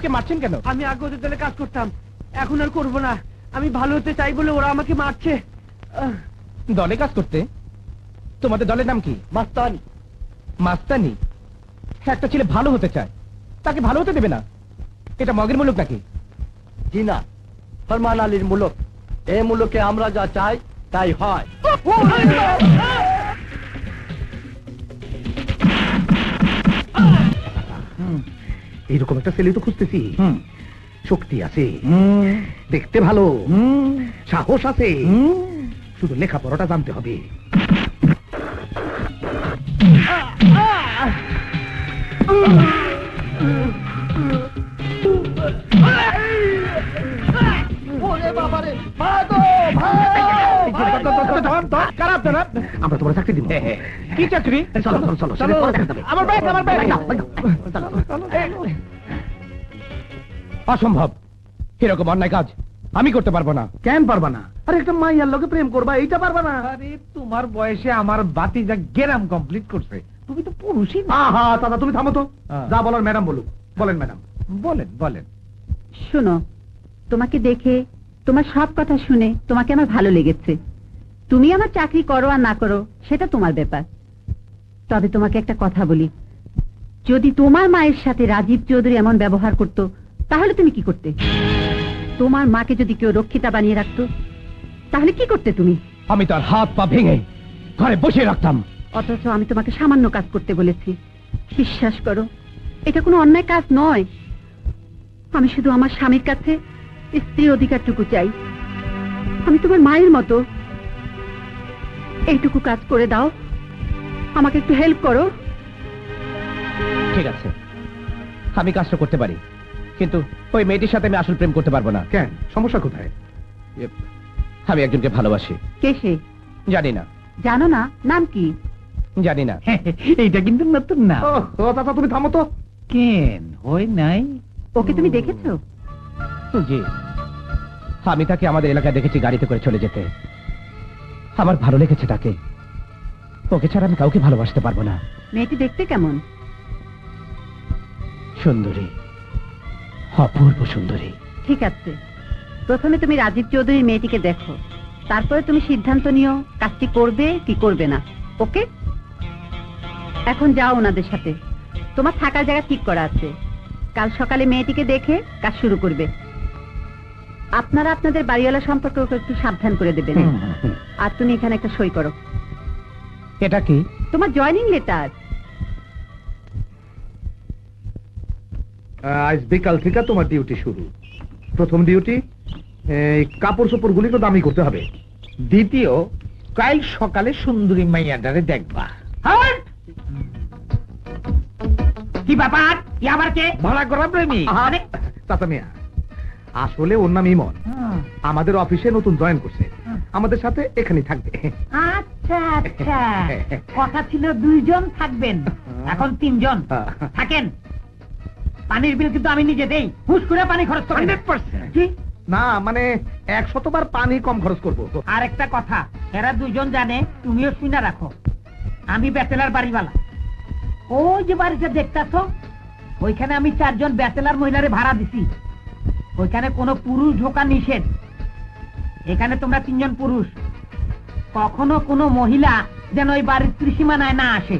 আমাকে মারছেন কেন? আমি আগে ওদের দলে কাজ করতাম, এখন আর করবো না। আমি ভালো হতে চাই বলে ওরা আমাকে মারছে। দলে কাজ করতে? তোমাদের দলের নাম কি? মাস্তানি। মাস্তানি? একটা ছেলে ভালো হতে চায়, তাকে ভালো হতে দেবে না? এটা মগের মুলুক নাকি? জি না, ফরমান আলীর মুলুক। এই মুলুকে আমরা যা চাই তাই হয়। এইরকম একটা ছেলে তো খুঁজতেছি। শক্তি আছে, দেখতে ভালো, সাহস আছে, শুধু লেখাপড়াটা জানতে হবে। আমরা তোমার চাকরি দিব। কি চাকরি? চলো চলো চলো, আমার ব্যাগ, আমার ব্যাগ। অসম্ভব, এরকম অন্যায় কাজ আমি করতে পারবো না। কেন পারবা না? আরে একটা মাইয়ার লোকে প্রেম করবা, এইটা পারবা না? আরে তোমার বয়সে আমার বাতিজা গেরাম কমপ্লিট করছে, তুমি তো পুরুষই না। আহা দাদা, তুমি থামো তো। যা বলার ম্যাডাম বলুক। বলেন ম্যাডাম। বলেন বলেন। শোনো, তোমাকে দেখে, তোমার সব কথা শুনে তোমাকে আমার ভালো লেগেছে। তুমি আমার চাকরি করো আর না করো সেটা তোমার ব্যাপার। তবে তোমাকে একটা কথা বলি, যদি তোমার মায়ের সাথে রাজীব চৌধুরী এমন ব্যবহার করতো তাহলে তুমি কি করতে? তোমার মাকে যদি কেউ রক্ষিতা বানিয়ে রাখতো তাহলে কি করতে তুমি? আমি তার হাত পা ভেঙে ঘরে বসে রাখতাম। অথচ আমি তোমাকে সামান্য কাজ করতে বলেছি। বিশ্বাস করো, এটা কোনো অন্যায় কাজ নয়। আমি শুধু আমার স্বামীর কাছে স্ত্রীর অধিকারটুকু চাই। আমি তোমার মায়ের মতো। এইটুকু কাজ করে দাও, আমাকে একটু হেল্প করো। ঠিক আছে, আমি কাজটা করতে পারি, কিন্তু ওই মেয়েটির সাথে আমি আসল প্রেম করতে পারবো না। কেন? সমস্যা কোথায়? আমি একজনকে ভালোবাসি। কে সে? জানি না। জানো না? নাম কি? জানি না। এইটা কিন্তু নতুন না। ও দাদা, তুমি থামো তো। কেন হয় নাই? ওকে তুমি দেখেছো? জি, আমি তাকে আমাদের এলাকায় দেখেছি গাড়িতে করে চলে যেতে। আমার ভালো লেগেছে তাকে। ওকে ছাড়া আমি কাউকে ভালোবাসতে পারবো না। মেয়েটি দেখতে কেমন? সুন্দরী, অপূর্ব সুন্দরী। ঠিক আছে, প্রথমে তুমি রাজীব চৌধুরীর মেয়েটিকে দেখো, তারপরে তুমি সিদ্ধান্ত নিও কাজটি করবে কি করবে না। ওকে? এখন যাও ওনাদের সাথে, তোমার থাকার জায়গা ঠিক করা আছে। কাল সকালে মেয়েটিকে দেখে কাজ শুরু করবে। আপনারা আপনাদের বাড়িওয়ালা সম্পর্কে ওকে একটু সাবধান করে দেবেন। আর তুমি এখানে একটা সই করো। এটা কি? তোমার জয়নিং লেটার। আজ বিকাল থেকে তোমার ডিউটি শুরু। প্রথম ডিউটি, কাপড় চোপড় গুলি তো দামি করতে হবে। দ্বিতীয়, কাল সকালে সুন্দরী মাইয়াটারে দেখবা। কি ব্যাপার? কি আবার কে? ভাড়া করা প্রেমী? আরে চাচা মিয়া, আসলে ওর নাম ইমন। আমাদের অফিসে নতুন জয়েন করছে, আমাদের সাথে এখানেই থাকবে। আচ্ছা আচ্ছা, কথা ছিল 2 জন থাকবেন, এখন 3 জন থাকেন। পানির বিল কিন্তু আমি নিজে দেই, হুশ করে পানি খরচ করেন। 100%। কি? না মানে 100 বার পানি কম খরচ করবো। আর একটা কথা, এরা 2 জন জানে, তুমিও শুনে রাখো, আমি ব্যাচেলার বাড়িওয়ালা। ওই যে বাড়িটা দেখতেছো, ওইখানে আমি 4 জন ব্যাচেলার মহিলারে ভাড়া দিছি। ওইখানে কোনো পুরুষ ঢোকা নিষেধ। এখানে তোমরা 3 জন পুরুষ, কখনো কোনো মহিলা যেন ওই বাড়ির ত্রিসীমানায় না আসে।